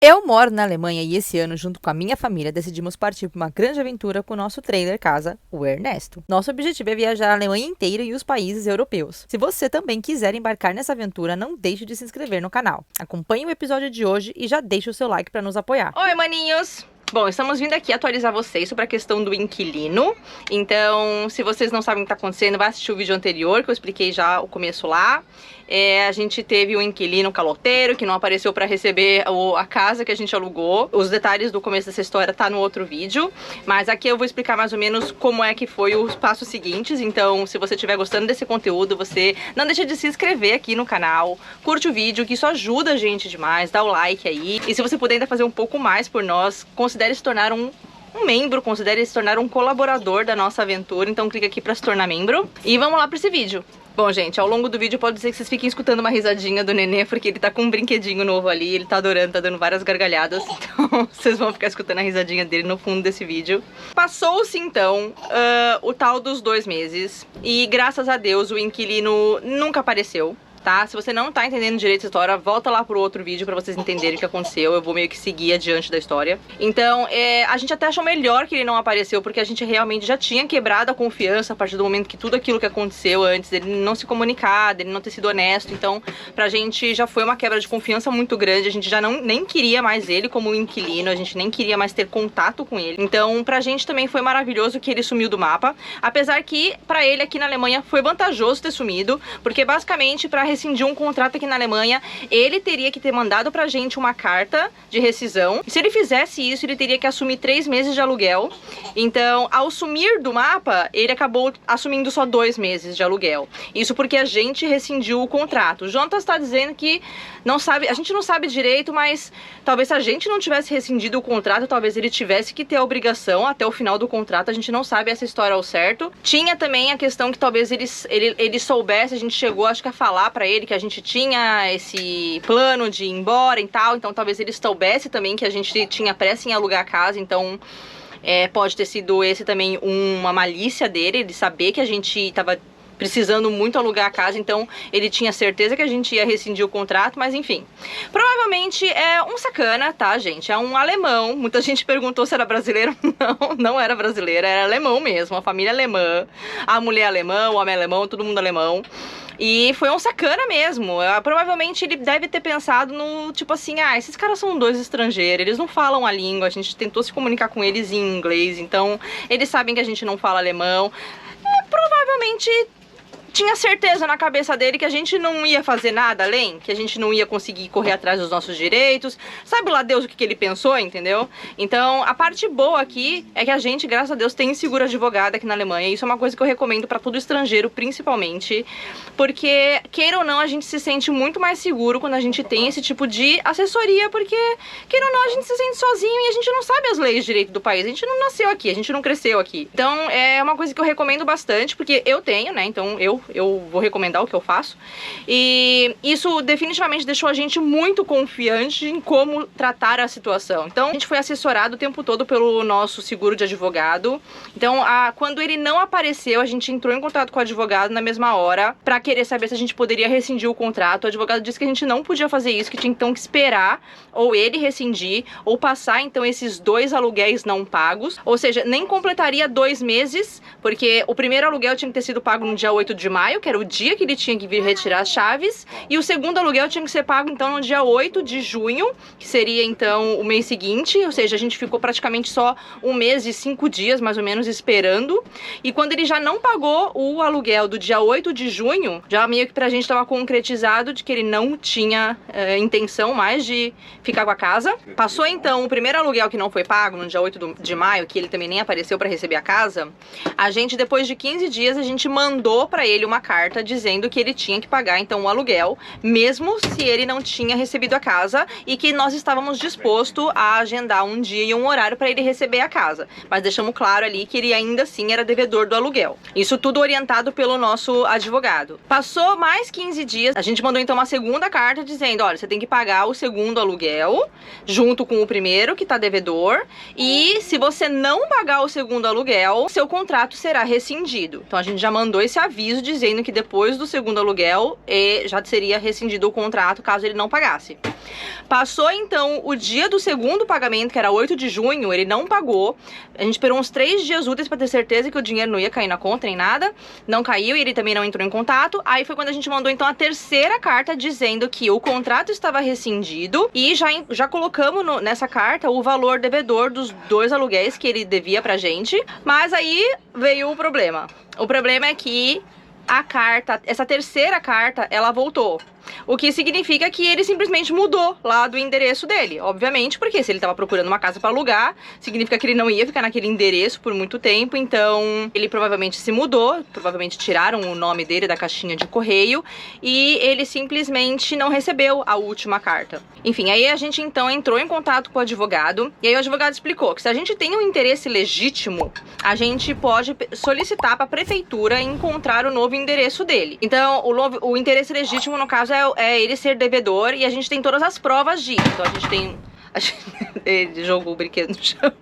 Eu moro na Alemanha e esse ano, junto com a minha família, decidimos partir para uma grande aventura com o nosso trailer casa, o Ernesto. Nosso objetivo é viajar a Alemanha inteira e os países europeus. Se você também quiser embarcar nessa aventura, não deixe de se inscrever no canal. Acompanhe o episódio de hoje e já deixe o seu like para nos apoiar. Oi, maninhos! Bom, estamos vindo aqui atualizar vocês sobre a questão do inquilino. Então, se vocês não sabem o que está acontecendo, vai assistir o vídeo anterior, que eu expliquei já o começo lá. A gente teve um inquilino caloteiro que não apareceu para receber a casa que a gente alugou. Os detalhes do começo dessa história tá no outro vídeo, mas aqui eu vou explicar mais ou menos como é que foi os passos seguintes. Então, se você estiver gostando desse conteúdo, você não deixa de se inscrever aqui no canal, curte o vídeo, que isso ajuda a gente demais, dá o like aí. E se você puder ainda fazer um pouco mais por nós, considere se tornar um membro, considere se tornar um colaborador da nossa aventura. Então clica aqui para se tornar membro e vamos lá para esse vídeo. Bom, gente, ao longo do vídeo pode ser que vocês fiquem escutando uma risadinha do nenê, porque ele tá com um brinquedinho novo ali, ele tá adorando, tá dando várias gargalhadas, então vocês vão ficar escutando a risadinha dele no fundo desse vídeo. Passou-se, então, o tal dos 2 meses, e graças a Deus o inquilino nunca apareceu. Tá? Se você não tá entendendo direito a história, volta lá pro outro vídeo pra vocês entenderem o que aconteceu. Eu vou meio que seguir adiante da história. Então, a gente até achou melhor que ele não apareceu, porque a gente realmente já tinha quebrado a confiança a partir do momento que tudo aquilo que aconteceu antes, dele não se comunicar, dele não ter sido honesto. Então, pra gente já foi uma quebra de confiança muito grande. A gente já nem queria mais ele como inquilino, a gente nem queria mais ter contato com ele. Então, pra gente também foi maravilhoso que ele sumiu do mapa. Apesar que, pra ele aqui na Alemanha, foi vantajoso ter sumido, porque basicamente, pra rescindir um contrato aqui na Alemanha, ele teria que ter mandado pra gente uma carta de rescisão. E se ele fizesse isso, ele teria que assumir 3 meses de aluguel. Então, ao sumir do mapa, ele acabou assumindo só 2 meses de aluguel. Isso porque a gente rescindiu o contrato. O Jonas tá dizendo que não sabe, a gente não sabe direito, mas talvez se a gente não tivesse rescindido o contrato, talvez ele tivesse que ter a obrigação até o final do contrato. A gente não sabe essa história ao certo. Tinha também a questão que talvez ele soubesse, a gente chegou, acho que a falar pra ele que a gente tinha esse plano de ir embora e tal, então talvez ele soubesse também que a gente tinha pressa em alugar a casa, então pode ter sido esse também uma malícia dele, de saber que a gente tava precisando muito alugar a casa, então ele tinha certeza que a gente ia rescindir o contrato, mas enfim. Provavelmente é um sacana, tá, gente? É um alemão. Muita gente perguntou se era brasileiro. Não era brasileiro, era alemão mesmo, a família alemã, a mulher alemã, o homem alemão, todo mundo alemão. E foi um sacana mesmo. Provavelmente ele deve ter pensado no tipo assim, esses caras são 2 estrangeiros, eles não falam a língua, a gente tentou se comunicar com eles em inglês, então eles sabem que a gente não fala alemão. Provavelmente tinha certeza na cabeça dele que a gente não ia fazer nada além, que a gente não ia conseguir correr atrás dos nossos direitos. Sabe lá Deus o que ele pensou, entendeu? Então, a parte boa aqui é que a gente, graças a Deus, tem seguro advogado aqui na Alemanha. Isso é uma coisa que eu recomendo pra todo estrangeiro, principalmente, porque, queira ou não, a gente se sente muito mais seguro quando a gente tem esse tipo de assessoria, porque, queira ou não, a gente se sente sozinho e a gente não sabe as leis direito do país. A gente não nasceu aqui, a gente não cresceu aqui. Então, é uma coisa que eu recomendo bastante, porque eu tenho, né? Então, eu vou recomendar o que eu faço. E isso definitivamente deixou a gente muito confiante em como tratar a situação. Então, a gente foi assessorado o tempo todo pelo nosso seguro de advogado. Então, quando ele não apareceu, a gente entrou em contato com o advogado na mesma hora pra querer saber se a gente poderia rescindir o contrato. O advogado disse que a gente não podia fazer isso, que tinha então que esperar ou ele rescindir ou passar então esses 2 aluguéis não pagos. Ou seja, nem completaria 2 meses, porque o primeiro aluguel tinha que ter sido pago no dia 8 de maio, que era o dia que ele tinha que vir retirar as chaves, e o segundo aluguel tinha que ser pago então no dia 8 de junho, que seria então o mês seguinte, ou seja, a gente ficou praticamente só 1 mês e 5 dias mais ou menos esperando, e quando ele já não pagou o aluguel do dia 8 de junho, já meio que pra gente tava concretizado de que ele não tinha intenção mais de ficar com a casa. Passou então o primeiro aluguel que não foi pago no dia 8 de maio, que ele também nem apareceu pra receber a casa. A gente, depois de 15 dias, a gente mandou pra ele uma carta dizendo que ele tinha que pagar então o aluguel, mesmo se ele não tinha recebido a casa, e que nós estávamos dispostos a agendar um dia e um horário para ele receber a casa, mas deixamos claro ali que ele ainda assim era devedor do aluguel. Isso tudo orientado pelo nosso advogado. Passou mais 15 dias, a gente mandou então uma segunda carta dizendo, olha, você tem que pagar o segundo aluguel junto com o primeiro que tá devedor, e se você não pagar o segundo aluguel, seu contrato será rescindido. Então a gente já mandou esse aviso dizendo que depois do segundo aluguel já seria rescindido o contrato caso ele não pagasse. Passou então o dia do segundo pagamento, que era 8 de junho, ele não pagou. A gente esperou uns 3 dias úteis para ter certeza que o dinheiro não ia cair na conta nem nada. Não caiu e ele também não entrou em contato. Aí foi quando a gente mandou então a terceira carta dizendo que o contrato estava rescindido e já colocamos nessa carta o valor devedor dos 2 aluguéis que ele devia pra gente. Mas aí veio o problema. O problema é que essa terceira carta, ela voltou. O que significa que ele simplesmente mudou lá do endereço dele. Obviamente, porque se ele estava procurando uma casa para alugar, significa que ele não ia ficar naquele endereço por muito tempo. Então, ele provavelmente se mudou, provavelmente tiraram o nome dele da caixinha de correio e ele simplesmente não recebeu a última carta. Enfim, aí a gente então entrou em contato com o advogado e aí o advogado explicou que se a gente tem um interesse legítimo, a gente pode solicitar para a prefeitura encontrar o novo endereço dele. Então, o interesse legítimo, no caso, é ele ser devedor e a gente tem todas as provas disso. Então, a gente tem... Ele jogou o brinquedo no chão.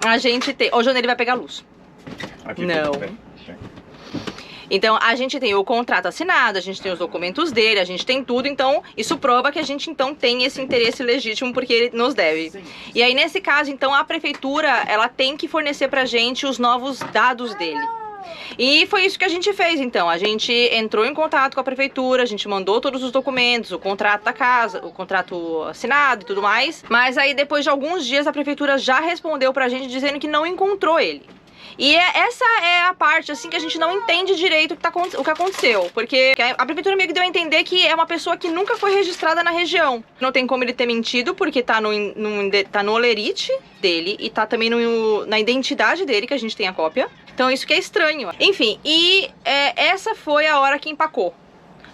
A gente tem... Ô, João, ele vai pegar a luz. Aqui, não. Então, a gente tem o contrato assinado, a gente tem os documentos dele, a gente tem tudo. Então, isso prova que a gente, então, tem esse interesse legítimo porque ele nos deve. Sim. E aí, nesse caso, então, a prefeitura, ela tem que fornecer pra gente os novos dados dele. E foi isso que a gente fez, então. A gente entrou em contato com a prefeitura, a gente mandou todos os documentos, o contrato da casa, o contrato assinado e tudo mais. Mas aí, depois de alguns dias, a prefeitura já respondeu pra gente dizendo que não encontrou ele. E essa é a parte, assim, que a gente não entende direito o que aconteceu. Porque a prefeitura meio que deu a entender que é uma pessoa que nunca foi registrada na região. Não tem como ele ter mentido, porque tá no olerite dele e tá também na identidade dele, que a gente tem a cópia. Então isso que é estranho. Enfim, essa foi a hora que empacou.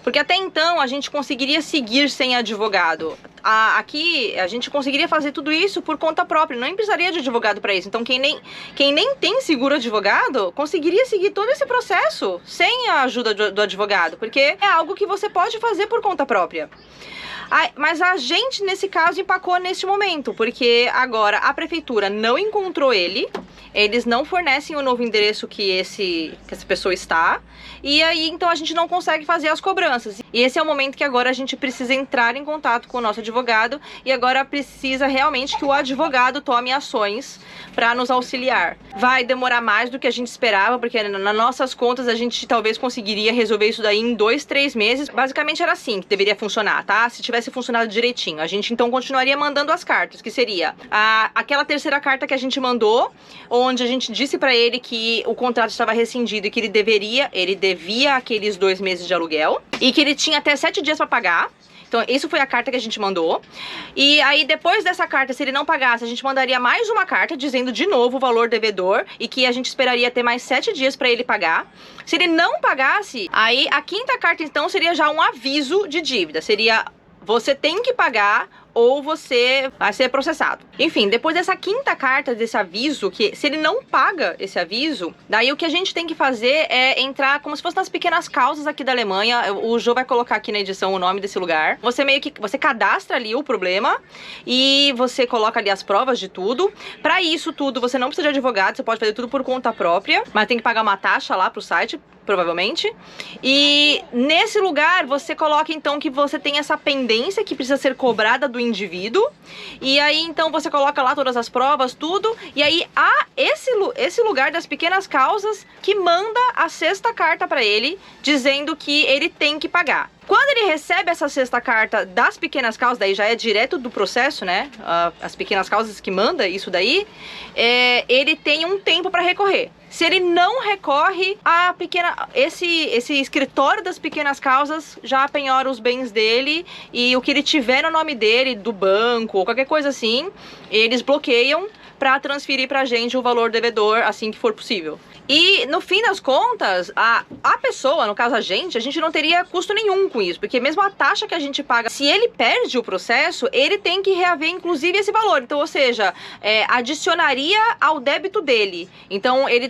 Porque até então a gente conseguiria seguir sem advogado. Aqui a gente conseguiria fazer tudo isso por conta própria, não precisaria de advogado para isso. Então quem nem tem seguro advogado conseguiria seguir todo esse processo sem a ajuda do advogado, porque é algo que você pode fazer por conta própria. Mas a gente, nesse caso, empacou neste momento, porque agora a prefeitura não encontrou ele, eles não fornecem o novo endereço que essa pessoa está, e aí então a gente não consegue fazer as cobranças. E esse é o momento que agora a gente precisa entrar em contato com o nosso advogado, e agora precisa realmente que o advogado tome ações para nos auxiliar. Vai demorar mais do que a gente esperava, porque nas nossas contas a gente talvez conseguiria resolver isso daí em 2, 3 meses. Basicamente era assim que deveria funcionar, tá? Se tivesse funcionado direitinho. A gente então continuaria mandando as cartas, que seria aquela terceira carta que a gente mandou, onde a gente disse pra ele que o contrato estava rescindido e que ele devia aqueles 2 meses de aluguel e que ele tinha até 7 dias pra pagar. Então, isso foi a carta que a gente mandou. E aí, depois dessa carta, se ele não pagasse, a gente mandaria mais uma carta dizendo de novo o valor devedor e que a gente esperaria ter mais 7 dias para ele pagar. Se ele não pagasse, aí a quinta carta, então, seria já um aviso de dívida. Seria: você tem que pagar ou você vai ser processado. Enfim, depois dessa quinta carta, desse aviso, que se ele não paga esse aviso, daí o que a gente tem que fazer é entrar como se fosse nas pequenas causas aqui da Alemanha. O Jô vai colocar aqui na edição o nome desse lugar. Você cadastra ali o problema e você coloca ali as provas de tudo. Pra isso tudo, você não precisa de advogado, você pode fazer tudo por conta própria, mas tem que pagar uma taxa lá pro site, provavelmente. E nesse lugar você coloca então que você tem essa pendência que precisa ser cobrada do indivíduo, e aí então você coloca lá todas as provas, tudo, e aí há esse lugar das pequenas causas que manda a sexta carta para ele, dizendo que ele tem que pagar. Quando ele recebe essa sexta carta das pequenas causas, daí já é direto do processo, né? As pequenas causas que manda isso daí, ele tem um tempo para recorrer. Se ele não recorre, esse escritório das pequenas causas já penhora os bens dele, e o que ele tiver no nome dele, do banco ou qualquer coisa assim, eles bloqueiam para transferir pra gente o valor devedor assim que for possível. E no fim das contas, a pessoa, no caso a gente não teria custo nenhum com isso, porque mesmo a taxa que a gente paga, se ele perde o processo, ele tem que reaver inclusive esse valor. Então, ou seja, adicionaria ao débito dele. Então, ele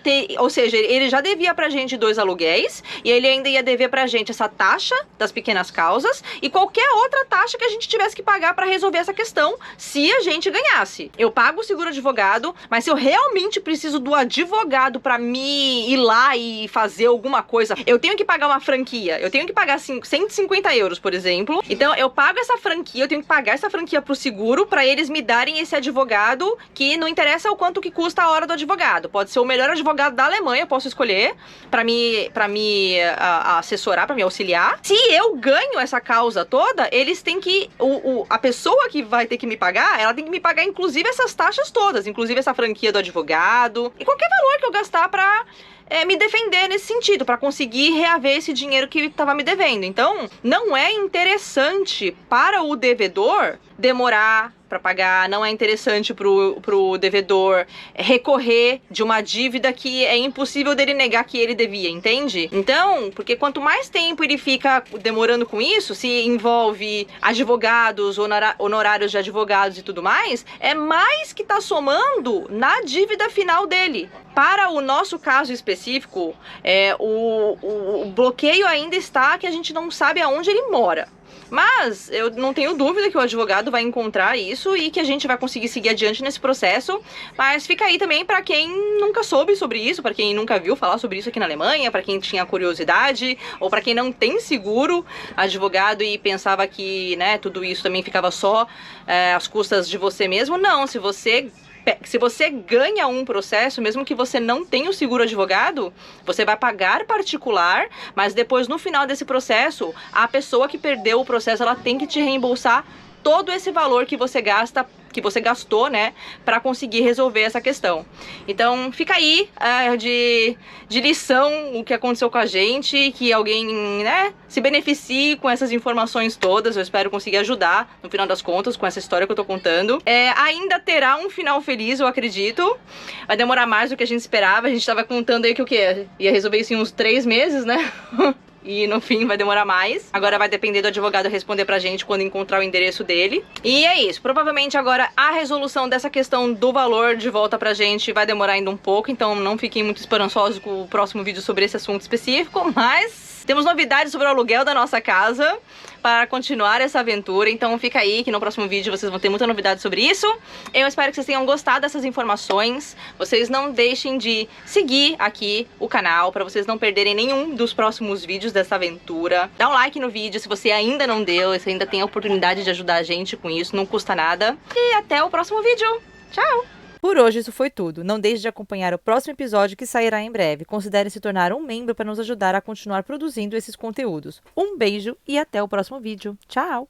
já devia pra gente 2 aluguéis, e ele ainda ia dever pra gente essa taxa das pequenas causas e qualquer outra taxa que a gente tivesse que pagar pra resolver essa questão, se a gente ganhasse. Eu pago o seguro advogado, mas se eu realmente preciso do advogado pra me ir lá e fazer alguma coisa. Eu tenho que pagar uma franquia, eu tenho que pagar 150 euros, por exemplo. Então eu pago essa franquia, eu tenho que pagar essa franquia pro seguro pra eles me darem esse advogado, que não interessa o quanto que custa a hora do advogado. Pode ser o melhor advogado da Alemanha, eu posso escolher pra me assessorar, pra me auxiliar. Se eu ganho essa causa toda, eles têm que... a pessoa que vai ter que me pagar, ela tem que me pagar inclusive essas taxas todas, inclusive essa franquia do advogado e qualquer valor que eu gastar pra me defender nesse sentido, pra conseguir reaver esse dinheiro que tava me devendo. Então, não é interessante para o devedor demorar pra pagar, não é interessante pro devedor recorrer de uma dívida que é impossível dele negar que ele devia, entende? Então, porque quanto mais tempo ele fica demorando com isso, se envolve advogados, honorários de advogados e tudo mais, é mais que tá somando na dívida final dele. Para o nosso caso específico, o bloqueio ainda está que a gente não sabe aonde ele mora. Mas eu não tenho dúvida que o advogado vai encontrar isso e que a gente vai conseguir seguir adiante nesse processo. Mas fica aí também para quem nunca soube sobre isso, para quem nunca viu falar sobre isso aqui na Alemanha, para quem tinha curiosidade, ou para quem não tem seguro advogado e pensava que, né, tudo isso também ficava só às custas de você mesmo. Não, se você ganha um processo, mesmo que você não tenha o seguro advogado, você vai pagar particular, mas depois, no final desse processo, a pessoa que perdeu o processo, ela tem que te reembolsar todo esse valor que você gastou, né, para conseguir resolver essa questão. Então, fica aí de lição o que aconteceu com a gente, que alguém, né, se beneficie com essas informações todas. Eu espero conseguir ajudar, no final das contas, com essa história que eu tô contando. Ainda terá um final feliz, eu acredito. Vai demorar mais do que a gente esperava. A gente tava contando aí que o quê? Ia resolver isso em uns 3 meses, né? E no fim vai demorar mais. Agora vai depender do advogado responder pra gente quando encontrar o endereço dele. E é isso. Provavelmente agora a resolução dessa questão do valor de volta pra gente vai demorar ainda um pouco. Então não fiquem muito esperançosos com o próximo vídeo sobre esse assunto específico. Mas temos novidades sobre o aluguel da nossa casa para continuar essa aventura. Então fica aí que no próximo vídeo vocês vão ter muita novidade sobre isso. Eu espero que vocês tenham gostado dessas informações. Vocês não deixem de seguir aqui o canal para vocês não perderem nenhum dos próximos vídeos dessa aventura. Dá um like no vídeo se você ainda não deu, você ainda tem a oportunidade de ajudar a gente com isso, não custa nada. E até o próximo vídeo. Tchau! Por hoje isso foi tudo. Não deixe de acompanhar o próximo episódio que sairá em breve. Considere se tornar um membro para nos ajudar a continuar produzindo esses conteúdos. Um beijo e até o próximo vídeo. Tchau!